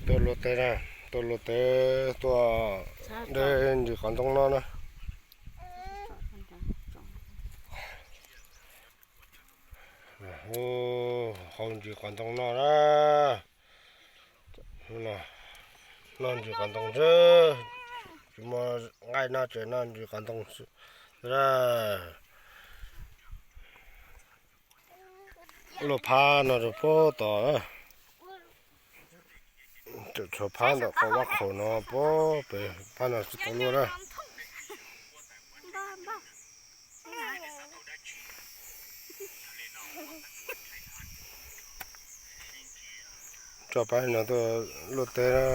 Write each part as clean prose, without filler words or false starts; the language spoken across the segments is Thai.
ตัวโรเตนะตัวโรเตตัวเดินอยู่ก่อนตรงนั้นนะโอ้เขาอยู่ก่อนตรงนั้นนะนะนั่นอยู่ก่อนตรงเจอจุมาง่ายน่าเจอนั่นอยู่ก่อนตรงนะลูกพานะลูกพ่อต่อจะชอบพานะเพราะว่าเขาเนาะพ่อไปพานะสุดตัวรู้นะจะไปนะตัวลูกเตะนะ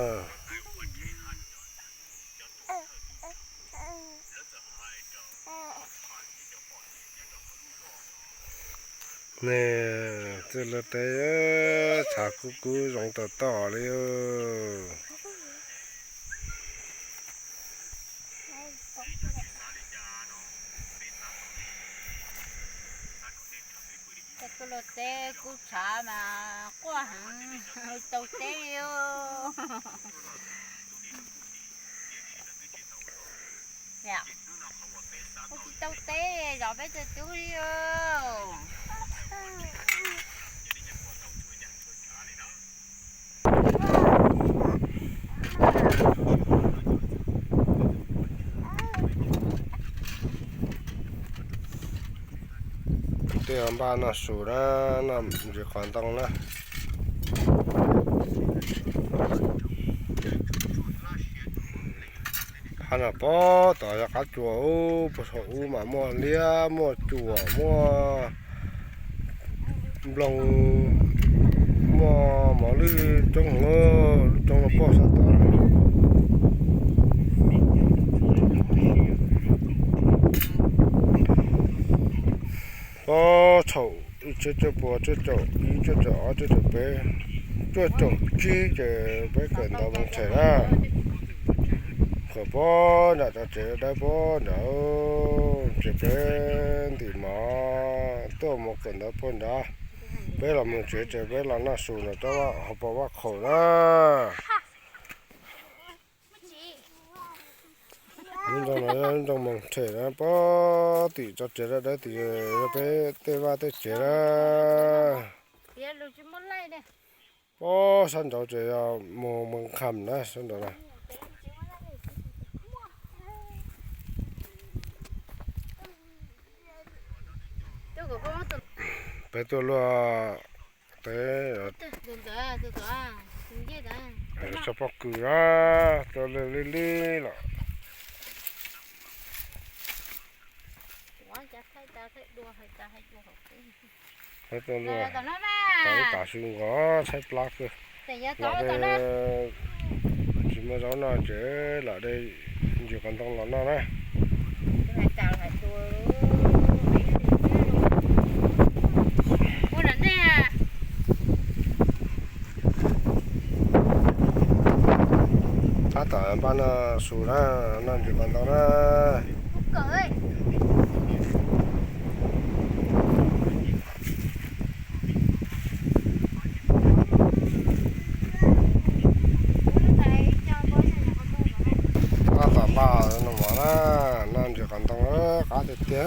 นี่ตัวลูกเตะชาคุกุลงต่อเลยcái lô té cú xả mà quá hẳn tàu té yêu nè có chỉ tàu té rồi bây giờ chú yêuที่อันบ้านน่ะสูดนะน่ะอยู่ก่อนตรงนะฮันน่ะปอต่อจากกัดจัวโอ้ปะโถมามัวเลี้ยมัวจัวมัวลงมัวหมอลือจงเงอจงปอสัตว์ปอโถจะปอจะจะไปจะจี้จะไปเกินดาวเฉยนะก็ปอน่ะจะเจอได้ปอเนาะจะเป็นที่มาตัวมันเกินได้ปอนะไปเราไม่เจอไปเราหน้าสูนะแต่ว่าเขาบอกว่าเขานะนี่ตรงนั้นตรงมันเฉยนะปอตีจะเจอได้ตีไปเตะว่าเตะเจอนะปอฉันจะเจอมันคำนะฉันเดี๋ยวนะไปตัวรัวเตะสปอกเกลือตัวเลื่อยๆล่ะไปตัวรัวตาสูงก็ใช้ปลั๊กเลยหลักเลยจิมาเจ้าหน้าเจ๊หลักได้อยู่กันตรงหลังนั่นนะถ้าต่างบ้านน่ะสูงนะนั่นอยู่กันตรงนั้นถ้าต่างบ้านนั่นหมดนะนั่นอยู่กันตรงนั้นขาเตี้ย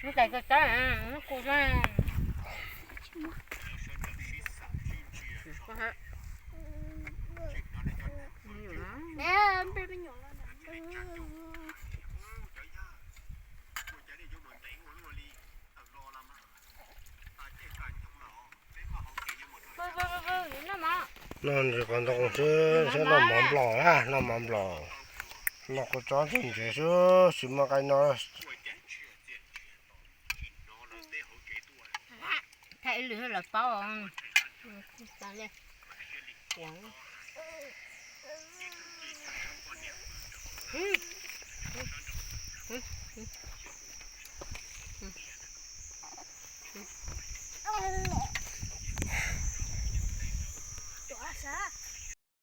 nó chạy cái nó cô ra nè em đi bên nhỏ nó mà non chỉ còn đồng chứ sẽ làm mắm lò á làm mắm lò nó có chọn chừng chứ chứ mà cái nó thấy lửa là bao không tao lên quẳng